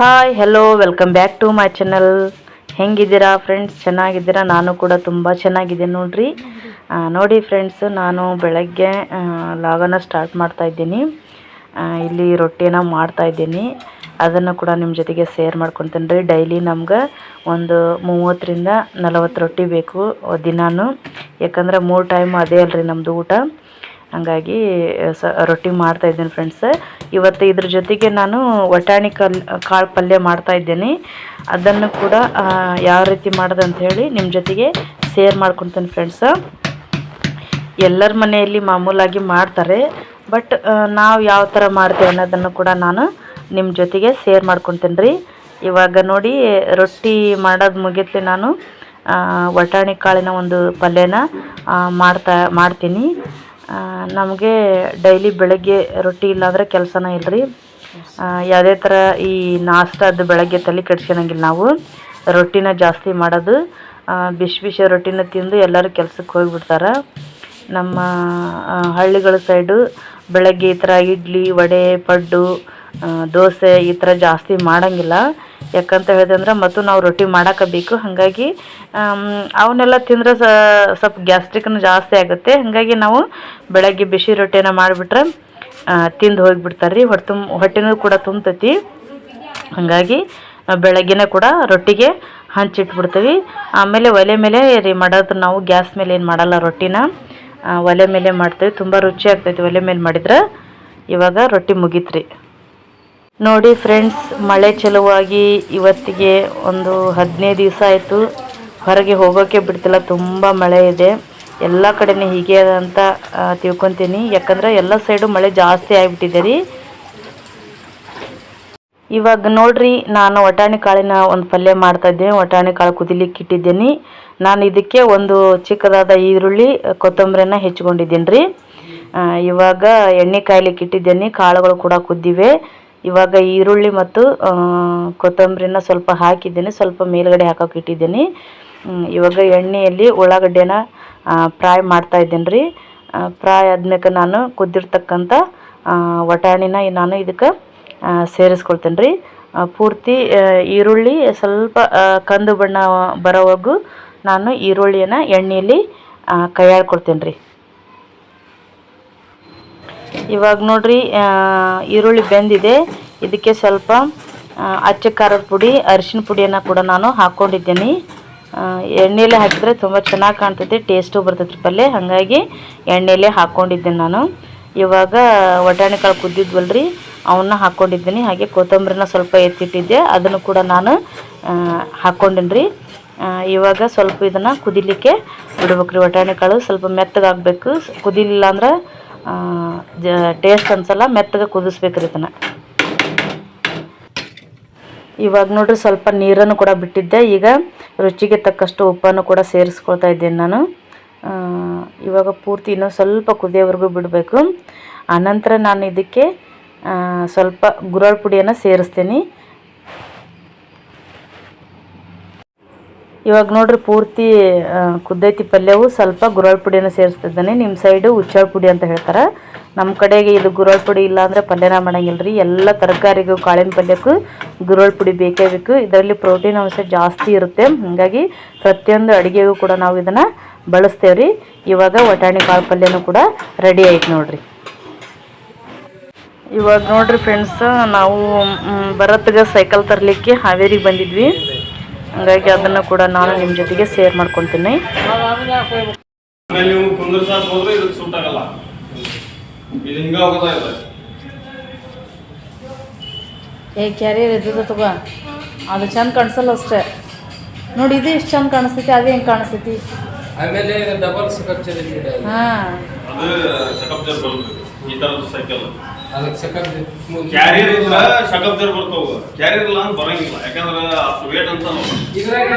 Hi hello welcome back to my channel. ಹೆಂಗಿದ್ದೀರಾ friends? ಚೆನ್ನಾಗಿದ್ದೀರಾ? ನಾನು ಕೂಡ ತುಂಬ ಚೆನ್ನಾಗಿದ್ದೀನಿ ನೋಡ್ರಿ. ನೋಡಿ ಫ್ರೆಂಡ್ಸ್, ನಾನು ಬೆಳಗ್ಗೆ ಲಾಗನ ಸ್ಟಾರ್ಟ್ ಮಾಡ್ತಾಯಿದ್ದೀನಿ. ಇಲ್ಲಿ ರೊಟ್ಟಿನ ಮಾಡ್ತಾಯಿದ್ದೀನಿ. ಅದನ್ನು ಕೂಡ ನಿಮ್ಮ ಜೊತೆಗೆ ಶೇರ್ ಮಾಡ್ಕೊತೀನಿ ರೀ. ಡೈಲಿ ನಮ್ಗೆ ಒಂದು 30ರಿಂದ 40 ರೊಟ್ಟಿ ಬೇಕು ದಿನಾನು. ಯಾಕಂದ್ರೆ 3 ಟೈಮ್ ಅದೇ ಅಲ್ರಿ ನಮ್ಮದು ಊಟ. ಹಾಗಾಗಿ ರೊಟ್ಟಿ ಮಾಡ್ತಾಯಿದ್ದೀನಿ ಫ್ರೆಂಡ್ಸ್. ಇವತ್ತು ಇದ್ರ ಜೊತೆಗೆ ನಾನು ವಟಾಣಿ ಕಾಳು ಪಲ್ಯ ಮಾಡ್ತಾಯಿದ್ದೀನಿ. ಅದನ್ನು ಕೂಡ ಯಾವ ರೀತಿ ಮಾಡೋದು ಅಂತ ಹೇಳಿ ನಿಮ್ಮ ಜೊತೆಗೆ ಶೇರ್ ಮಾಡ್ಕೊತೀನಿ ಫ್ರೆಂಡ್ಸ್. ಎಲ್ಲರ ಮನೆಯಲ್ಲಿ ಮಾಮೂಲಾಗಿ ಮಾಡ್ತಾರೆ, ಬಟ್ ನಾವು ಯಾವ ಥರ ಮಾಡ್ತೇವೆ ಅನ್ನೋದನ್ನು ಕೂಡ ನಾನು ನಿಮ್ಮ ಜೊತೆಗೆ ಶೇರ್ ಮಾಡ್ಕೊತೀನಿ ರೀ. ಇವಾಗ ನೋಡಿ, ರೊಟ್ಟಿ ಮಾಡೋದು ಮುಗಿತ್ಲೆ ನಾನು ವಟಾಣಿ ಕಾಳಿನ ಒಂದು ಪಲ್ಯನ ಮಾಡ್ತೀನಿ. ನಮಗೆ ಡೈಲಿ ಬೆಳಗ್ಗೆ ರೊಟ್ಟಿ ಇಲ್ಲಾಂದರೆ ಕೆಲಸನೇ ಇಲ್ಲರಿ. ಯಾವುದೇ ಥರ ಈ ನಾಷ್ಟಾದ ಬೆಳಗ್ಗೆ ತಲೆ ಕೆಡ್ಸ್ಕೊಳಂಗಿಲ್ಲ. ನಾವು ರೊಟ್ಟಿನ ಜಾಸ್ತಿ ಮಾಡೋದು. ಬಿಸಿ ರೊಟ್ಟಿನ ತಿಂದು ಎಲ್ಲರೂ ಕೆಲಸಕ್ಕೆ ಹೋಗಿಬಿಡ್ತಾರೆ. ನಮ್ಮ ಹಳ್ಳಿಗಳ ಸೈಡು ಬೆಳಗ್ಗೆ ಈ ಥರ ಇಡ್ಲಿ, ವಡೆ, ಪಡ್ಡು, ದೋಸೆ ಈ ಥರ ಜಾಸ್ತಿ ಮಾಡೋಂಗಿಲ್ಲ. ಯಾಕಂತ ಹೇಳಿದ್ರೆ ಮತ್ತು ನಾವು ರೊಟ್ಟಿ ಮಾಡೋಕಬೇಕು. ಹಾಗಾಗಿ ಅವನ್ನೆಲ್ಲ ತಿಂದರೆ ಸ್ವಲ್ಪ ಗ್ಯಾಸ್ಟ್ರಿಕ್ನು ಜಾಸ್ತಿ ಆಗುತ್ತೆ. ಹಾಗಾಗಿ ನಾವು ಬೆಳಗ್ಗೆ ಬಿಸಿ ರೊಟ್ಟಿನ ಮಾಡಿಬಿಟ್ರೆ ತಿಂದು ಹೋಗಿಬಿಡ್ತಾರೆ ರೀ. ಹೊಟ್ಟೆನೂ ಕೂಡ ತುಂಬತೈತಿ. ಹಾಗಾಗಿ ಬೆಳಗ್ಗೆನೇ ಕೂಡ ರೊಟ್ಟಿಗೆ ಹಂಚಿಟ್ಬಿಡ್ತೀವಿ. ಆಮೇಲೆ ಒಲೆ ಮೇಲೆ ರೀ ಮಾಡೋದು. ನಾವು ಗ್ಯಾಸ್ ಮೇಲೆ ಏನು ಮಾಡಲ್ಲ, ರೊಟ್ಟಿನ ಒಲೆ ಮೇಲೆ ಮಾಡ್ತೀವಿ. ತುಂಬ ರುಚಿ ಆಗ್ತೈತಿ ಒಲೆ ಮೇಲೆ ಮಾಡಿದ್ರೆ. ಇವಾಗ ರೊಟ್ಟಿ ಮುಗೀತ್ರಿ. ನೋಡಿ ಫ್ರೆಂಡ್ಸ್, ಮಳೆ ಚಲುವಾಗಿ ಇವತ್ತಿಗೆ ಒಂದು 15 ದಿವಸ ಆಯಿತು. ಹೊರಗೆ ಹೋಗೋಕ್ಕೆ ಬಿಡ್ತಿಲ್ಲ, ತುಂಬ ಮಳೆ ಇದೆ. ಎಲ್ಲ ಕಡೆನೇ ಹೀಗೆ ಅಂತ ತಿಳ್ಕೊತೀನಿ. ಯಾಕಂದರೆ ಎಲ್ಲ ಸೈಡು ಮಳೆ ಜಾಸ್ತಿ ಆಗಿಬಿಟ್ಟಿದೆ ರೀ. ಇವಾಗ ನೋಡ್ರಿ, ನಾನು ವಟಾಣಿ ಕಾಳಿನ ಒಂದು ಪಲ್ಯ ಮಾಡ್ತಾಯಿದ್ದೇನೆ. ವಟಾಣಿ ಕಾಳು ಕುದಿಲಿಕ್ಕೆ ಇಟ್ಟಿದ್ದೀನಿ. ನಾನು ಇದಕ್ಕೆ ಒಂದು ಚಿಕ್ಕದಾದ ಈರುಳ್ಳಿ, ಕೊತ್ತಂಬರಿನ ಹೆಚ್ಚಿಕೊಂಡಿದ್ದೀನಿ ರೀ. ಇವಾಗ ಎಣ್ಣೆ ಕಾಯ್ಲಿಕ್ಕೆ ಇಟ್ಟಿದ್ದೀನಿ. ಕಾಳುಗಳು ಕೂಡ ಕುದ್ದಿವೆ. ಇವಾಗ ಈರುಳ್ಳಿ ಮತ್ತು ಕೊತ್ತಂಬರಿನ ಸ್ವಲ್ಪ ಹಾಕಿದ್ದೀನಿ. ಸ್ವಲ್ಪ ಮೇಲ್ಗಡೆ ಹಾಕೋಕೆ ಇಟ್ಟಿದ್ದೀನಿ. ಇವಾಗ ಎಣ್ಣೆಯಲ್ಲಿ ಉಳ್ಳಾಗಡ್ಡೆನ ಫ್ರೈ ಮಾಡ್ತಾಯಿದ್ದೀನಿ ರೀ. ಫ್ರೈ ಆದ್ಮೇಲೆ ನಾನು ಕುದ್ದಿರ್ತಕ್ಕಂಥ ವಟಾಣಿನ ನಾನು ಇದಕ್ಕೆ ಸೇರಿಸ್ಕೊಳ್ತೇನೆ ರೀ. ಪೂರ್ತಿ ಈರುಳ್ಳಿ ಸ್ವಲ್ಪ ಕಂದು ಬಣ್ಣ ಬರೋವರೆಗೂ ನಾನು ಈರುಳ್ಳಿಯನ್ನು ಎಣ್ಣೆಯಲ್ಲಿ ಕೈಯಾಡ್ಕೊಳ್ತೇನೆ ರೀ. ಇವಾಗ ನೋಡ್ರಿ, ಈರುಳ್ಳಿ ಬೆಂದಿದೆ. ಇದಕ್ಕೆ ಸ್ವಲ್ಪ ಅಚ್ಚ ಖಾರದ ಪುಡಿ, ಅರಿಶಿನ ಪುಡಿಯನ್ನು ಕೂಡ ನಾನು ಹಾಕ್ಕೊಂಡಿದ್ದೀನಿ. ಎಣ್ಣೆಯಲ್ಲೇ ಹಾಕಿದರೆ ತುಂಬ ಚೆನ್ನಾಗಿ ಕಾಣ್ತೈತಿ, ಟೇಸ್ಟು ಬರ್ತೈತಿ ಪಲ್ಯ. ಹಾಗಾಗಿ ಎಣ್ಣೆಯಲ್ಲೇ ಹಾಕ್ಕೊಂಡಿದ್ದೀನಿ ನಾನು. ಇವಾಗ ವಟಾಣಿ ಕಾಳು ಕುದ್ದಿದ್ವಲ್ರಿ, ಅವನ್ನ ಹಾಕ್ಕೊಂಡಿದ್ದೀನಿ. ಹಾಗೆ ಕೊತ್ತಂಬರಿನ ಸ್ವಲ್ಪ ಎತ್ತಿಟ್ಟಿದ್ದೆ, ಅದನ್ನು ಕೂಡ ನಾನು ಹಾಕ್ಕೊಂಡಿನಿ ರೀ. ಇವಾಗ ಸ್ವಲ್ಪ ಇದನ್ನು ಕುದಿಲಿಕ್ಕೆ ಬಿಡ್ಬೇಕು ರೀ. ವಟಾಣಿ ಕಾಳು ಸ್ವಲ್ಪ ಮೆತ್ತಗಾಗಬೇಕು. ಕುದಿಲಿಲ್ಲ ಅಂದ್ರೆ ಟೇಸ್ಟ್ ಅನ್ಸಲ್ಲ. ಮೆತ್ತಗೆ ಕುದಿಸ್ಬೇಕ್ರಿ ಇದನ್ನು. ಇವಾಗ ನೋಡ್ರಿ, ಸ್ವಲ್ಪ ನೀರನ್ನು ಕೂಡ ಬಿಟ್ಟಿದ್ದೆ. ಈಗ ರುಚಿಗೆ ತಕ್ಕಷ್ಟು ಉಪ್ಪನ್ನು ಕೂಡ ಸೇರಿಸ್ಕೊಳ್ತಾ ಇದ್ದೇನೆ ನಾನು. ಇವಾಗ ಪೂರ್ತಿ ಇನ್ನೂ ಸ್ವಲ್ಪ ಕುದಿಯೋವರೆಗೂ ಬಿಡಬೇಕು. ಆನಂತರ ನಾನು ಇದಕ್ಕೆ ಸ್ವಲ್ಪ ಗುರಳ್ ಪುಡಿಯನ್ನು ಸೇರಿಸ್ತೀನಿ. ಇವಾಗ ನೋಡ್ರಿ, ಪೂರ್ತಿ ಕುದ್ದೈತಿ ಪಲ್ಯವು. ಸ್ವಲ್ಪ ಗುರಳ್ ಪುಡಿಯನ್ನು ಸೇರಿಸ್ತಿದ್ದಾನೆ. ನಿಮ್ಮ ಸೈಡು ಹುಚ್ಚಳ ಪುಡಿ ಅಂತ ಹೇಳ್ತಾರೆ. ನಮ್ಮ ಕಡೆಗೆ ಇದು ಗುರಳ್ ಪುಡಿ ಇಲ್ಲ ಅಂದರೆ ಪಲ್ಯನ ಮಾಡೋಂಗಿಲ್ಲ ರೀ. ಎಲ್ಲ ತರಕಾರಿಗೂ, ಕಾಳಿನ ಪಲ್ಯಕ್ಕೂ ಗುರಳ್ ಪುಡಿ ಬೇಕೇ ಬೇಕು. ಇದರಲ್ಲಿ ಪ್ರೋಟೀನ್ ಅಂಶ ಜಾಸ್ತಿ ಇರುತ್ತೆ. ಹಾಗಾಗಿ ಪ್ರತಿಯೊಂದು ಅಡುಗೆಗೂ ಕೂಡ ನಾವು ಇದನ್ನು ಬಳಸ್ತೇವೆ ರೀ. ಇವಾಗ ವಟಾಣಿ ಕಾಳು ಪಲ್ಯನೂ ಕೂಡ ರೆಡಿ ಆಯ್ತು ನೋಡ್ರಿ. ಇವಾಗ ನೋಡ್ರಿ ಫ್ರೆಂಡ್ಸ್, ನಾವು ಭರತ್ಗೆ ಸೈಕಲ್ ತರಲಿಕ್ಕೆ ಹಾವೇರಿಗೆ ಬಂದಿದ್ವಿ. ಹಾಗಾಗಿ ಅದನ್ನು ಕೂಡ ನಾನು ನಿಮ್ಮ ಜೊತೆಗೆ ಶೇರ್ ಮಾಡ್ಕೊತೀನಿ. ಕ್ಯಾರಿಯರ್ ಇದ್ದದ ತಗೋ, ಅದು ಚಂದ ಕಾಣಿಸಲ್ಲ ಅಷ್ಟೇ. ನೋಡಿ, ಇದು ಎಷ್ಟು ಚಂದ ಕಾಣಿಸ್ತೈತಿ, ಅದೇ ಹೆಂಗೆ ಕಾಣಿಸ್ತೈತಿ. ಆಮೇಲೆ ಡಬಲ್ ಸ್ಟ್ರಕ್ಚರ್ ಇದೆ. ಹಾಂ, ಈ ತರದ ಸೈಕಲ್ ಅದಕ್ಕೆ ಕ್ಯಾರಿಯರ್ ಇದ್ರ ಶಕಬ್ಜರ್ ಬರ್ತಾವ. ಕ್ಯಾರಿಯರ್ ಇಲ್ಲ ಅಂತ ಬರಂಗಿಲ್ಲ. ಯಾಕಂದ್ರೆ ಅಷ್ಟು ವೇಟ್ ಅಂತ ಇದ್ರಾಗ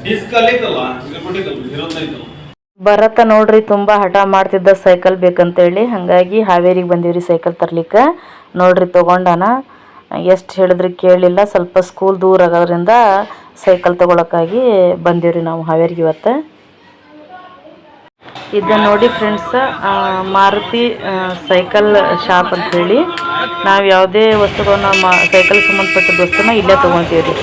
ಡಿಸ್ಕ್ ಅಲ್ಲಿತ್ತಲ್ಲ, ಇದು ಕೊಟ್ಟಿದ್ದಲ್ಲ, ಇರೋದೈತಲ್ಲ. ಭರತ ನೋಡ್ರಿ, ತುಂಬ ಹಠ ಮಾಡ್ತಿದ್ದ ಸೈಕಲ್ ಬೇಕಂತೇಳಿ. ಹಾಗಾಗಿ ಹಾವೇರಿಗೆ ಬಂದೀವ್ರಿ ಸೈಕಲ್ ತರ್ಲಿಕ್ಕೆ. ನೋಡ್ರಿ, ತೊಗೊಂಡಾನ. ಎಷ್ಟು ಹೇಳಿದ್ರಿ ಕೇಳಲಿಲ್ಲ. ಸ್ವಲ್ಪ ಸ್ಕೂಲ್ ದೂರ ಆಗೋದ್ರಿಂದ ಸೈಕಲ್ ತೊಗೊಳಕ್ಕಾಗಿ ಬಂದೀವ್ರಿ ನಾವು ಹಾವೇರಿಗೆ ಇವತ್ತು. ಇದನ್ನು ನೋಡಿ ಫ್ರೆಂಡ್ಸ್, ಮಾರುತಿ ಸೈಕಲ್ ಶಾಪ್ ಅಂಥೇಳಿ ನಾವು ಯಾವುದೇ ವಸ್ತುಗಳನ್ನ ಸೈಕಲ್ ಸಂಬಂಧಪಟ್ಟ ವಸ್ತುನ ಇಲ್ಲೇ ತೊಗೊತೀವಿ ರೀ.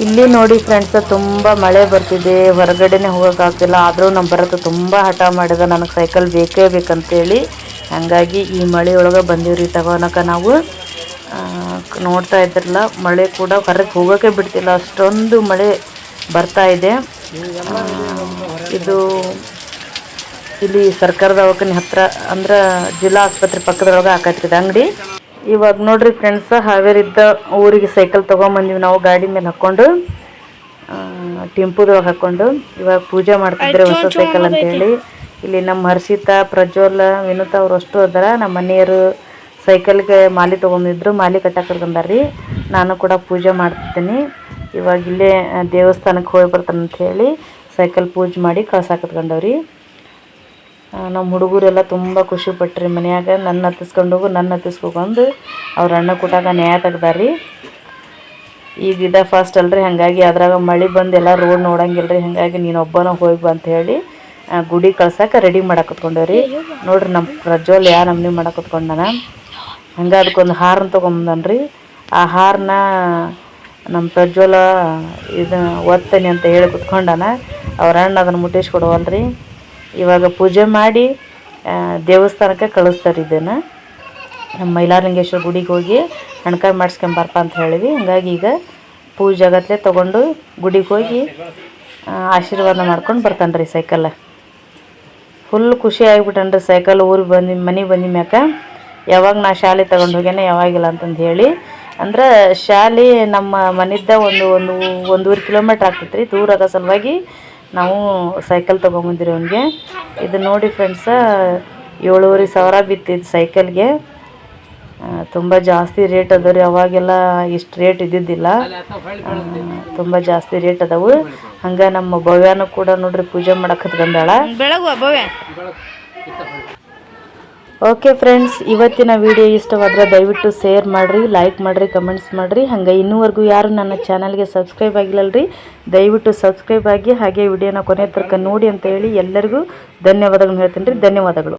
ಇಲ್ಲಿ ನೋಡಿ ಫ್ರೆಂಡ್ಸ್, ತುಂಬ ಮಳೆ ಬರ್ತಿದೆ, ಹೊರಗಡೆನೇ ಹೋಗೋಕ್ಕಾಗ್ತಿಲ್ಲ. ಆದರೂ ನಮ್ಮ ಬರತ್ತೆ ತುಂಬ ಹಠ ಮಾಡಿದ, ನನಗೆ ಸೈಕಲ್ ಬೇಕೇ ಬೇಕಂತೇಳಿ. ಹಾಗಾಗಿ ಈ ಮಳೆಯೊಳಗೆ ಬಂದೀವ್ರಿ ತಗೋನಕ. ನಾವು ನೋಡ್ತಾ ಇದ್ರಲ್ಲ, ಮಳೆ ಕೂಡ ಹೊರಗೆ ಹೋಗೋಕ್ಕೆ ಬಿಡ್ತಿಲ್ಲ, ಅಷ್ಟೊಂದು ಮಳೆ ಬರ್ತಾ ಇದೆ. ಇದು ಇಲ್ಲಿ ಸರ್ಕಾರ ದವಾಖಾನೆ ಹತ್ರ ಅಂದ್ರೆ ಜಿಲ್ಲಾ ಆಸ್ಪತ್ರೆ ಪಕ್ಕದೊಳಗೆ ಹಾಕೈತ್ರಿ ಅಂಗಡಿ. ಇವಾಗ ನೋಡ್ರಿ ಫ್ರೆಂಡ್ಸ್, ಹಾವೇರಿದ್ದ ಊರಿಗೆ ಸೈಕಲ್ ತೊಗೊಂಬಂದಿವಿ ನಾವು ಗಾಡಿ ಮೇಲೆ ಹಾಕ್ಕೊಂಡು, ಟೆಂಪುದೊಳಗೆ ಹಾಕ್ಕೊಂಡು. ಇವಾಗ ಪೂಜೆ ಮಾಡ್ತಿದ್ರೆ ಹೊಸ ಸೈಕಲ್ ಅಂತೇಳಿ. ಇಲ್ಲಿ ನಮ್ಮ ಹರ್ಷಿತಾ, ಪ್ರಜ್ವಲ್, ವಿನುತಾ ಅವ್ರು ಅಷ್ಟು ಅದಾರ. ನಮ್ಮ ಮನೆಯವರು ಸೈಕಲ್ಗೆ ಮಾಲಿ ತೊಗೊಂಡಿದ್ರು, ಮಾಲಿ ಕಟ್ಟಕ್ಕೆ ಕರ್ಕೊಂಡಾರ್ರಿ. ನಾನು ಕೂಡ ಪೂಜೆ ಮಾಡ್ತಿದ್ದೀನಿ. ಇವಾಗ ಇಲ್ಲೇ ದೇವಸ್ಥಾನಕ್ಕೆ ಹೋಗಿ ಬರ್ತಾನಂತ ಹೇಳಿ ಸೈಕಲ್ ಪೂಜೆ ಮಾಡಿ ಕಳ್ಸಾಕತ್ಕೊಂಡವ್ರಿ. ನಮ್ಮ ಹುಡುಗರೆಲ್ಲ ತುಂಬ ಖುಷಿ ಪಟ್ರಿ. ಮನ್ಯಾಗ ನನ್ನ ಹತ್ತಿಸ್ಕೊಂಡೋಗು ನನ್ನ ಹತ್ತಿಸ್ಕೊಂಡು ಅವ್ರ ಅಣ್ಣ ಕೂಟಾಗ ನ್ಯಾಯ ತೆಗ್ದಾರ್ರಿ. ಈಗ ಇದ ಫಸ್ಟ್ ಅಲ್ರಿ, ಹಾಗಾಗಿ ಅದ್ರಾಗ ಮಳೆ ಬಂದು ಎಲ್ಲ ರೋಡ್ ನೋಡಂಗಿಲ್ರಿ. ಹಾಗಾಗಿ ನೀನೊಬ್ಬನ ಹೋಗಿ ಬಾ ಅಂತ ಹೇಳಿ ಗುಡಿ ಕಳ್ಸಕ್ಕೆ ರೆಡಿ ಮಾಡಕತ್ಕೊಂಡವ್ರಿ. ನೋಡ್ರಿ ನಮ್ಮ ಪ್ರಜ್ವಲ್ ಯಾ ನಮ್ನಿ ಮಾಡಕತ್ಕೊಂಡನ. ಹಂಗೆ ಅದಕ್ಕೊಂದು ಹಾರನ್ನ ತೊಗೊಂಬಂದನ್ರಿ. ಆ ಹಾರನ್ನ ನಮ್ಮ ಪ್ರಜ್ವಲ ಇದು ಒತ್ತನಿ ಅಂತ ಹೇಳಿ ಕುತ್ಕೊಂಡನ. ಅವ್ರ ಅಣ್ಣ ಅದನ್ನು ಮುಟ್ಟಿಸಿ ಕೊಡುವಲ್ರಿ. ಇವಾಗ ಪೂಜೆ ಮಾಡಿ ದೇವಸ್ಥಾನಕ್ಕೆ ಕಳಿಸ್ತಾರೆ. ಇದನ್ನು ನಮ್ಮ ಮೈಲಾರಲಿಂಗೇಶ್ವರ ಗುಡಿಗೆ ಹೋಗಿ ಹಣ್ಕಾಯಿ ಮಾಡಿಸ್ಕೊಂಬರ್ಪ ಅಂತ ಹೇಳಿವಿ. ಹಂಗಾಗಿ ಈಗ ಪೂಜೆಗತ್ಲೆ ತೊಗೊಂಡು ಗುಡಿಗೆ ಹೋಗಿ ಆಶೀರ್ವಾದ ಮಾಡ್ಕೊಂಡು ಬರ್ತಾನೆ ರೀ ಸೈಕಲ್. ಫುಲ್ ಖುಷಿ ಆಗಿಬಿಟ್ಟನ್ರಿ ಸೈಕಲ್. ಊರಿಗೆ ಮನೆಗೆ ಬಂದ ಮ್ಯಾಕ ಯಾವಾಗ ನಾ ಶಾಲೆ ತಗೊಂಡು ಹೋಗ್ಯಾನೆ ಯಾವಾಗಿಲ್ಲ ಅಂತಂದು ಹೇಳಿ. ಅಂದ್ರೆ ಶಾಲೆ ನಮ್ಮ ಮನೆಯಿಂದ ಒಂದೂವರೆ ಕಿಲೋಮೀಟ್ರ್ ಆಗ್ತೈತೆ ರೀ, ದೂರ ಆಗೋ ಸಲುವಾಗಿ ನಾವು ಸೈಕಲ್ ತೊಗೊಂಬಂದಿರಿ ಅವನಿಗೆ. ಇದು ನೋಡಿ ಫ್ರೆಂಡ್ಸ, 7,500 ಬಿತ್ತಿದ್ದು ಸೈಕಲ್ಗೆ. ತುಂಬ ಜಾಸ್ತಿ ರೇಟ್ ಅದ ರೀ. ಅವಾಗೆಲ್ಲ ಇಷ್ಟು ರೇಟ್ ಇದ್ದಿದ್ದಿಲ್ಲ, ತುಂಬ ಜಾಸ್ತಿ ರೇಟ್ ಅದಾವು. ಹಂಗೆ ನಮ್ಮ ಭವ್ಯನೂ ಕೂಡ ನೋಡ್ರಿ ಪೂಜೆ ಮಾಡಕ್ಕೆ ಹತ್ಕೊಂಡಾಳ. ಓಕೆ ಫ್ರೆಂಡ್ಸ್, ಇವತ್ತಿನ ವಿಡಿಯೋ ಇಷ್ಟವಾದರೆ ದಯವಿಟ್ಟು ಶೇರ್ ಮಾಡಿರಿ, ಲೈಕ್ ಮಾಡಿರಿ, ಕಮೆಂಟ್ಸ್ ಮಾಡಿರಿ. ಹಾಗೆ ಇನ್ನೂವರೆಗೂ ಯಾರು ನನ್ನ ಚಾನಲ್ಗೆ ಸಬ್ಸ್ಕ್ರೈಬ್ ಆಗಿಲ್ಲಲ್ರಿ, ದಯವಿಟ್ಟು ಸಬ್ಸ್ಕ್ರೈಬ್ ಆಗಿ ಹಾಗೆ ವಿಡಿಯೋನ ಕೊನೆ ತನಕ ನೋಡಿ ಅಂತ ಹೇಳಿ ಎಲ್ಲರಿಗೂ ಧನ್ಯವಾದಗಳು ಹೇಳ್ತೀನಿ ರೀ. ಧನ್ಯವಾದಗಳು.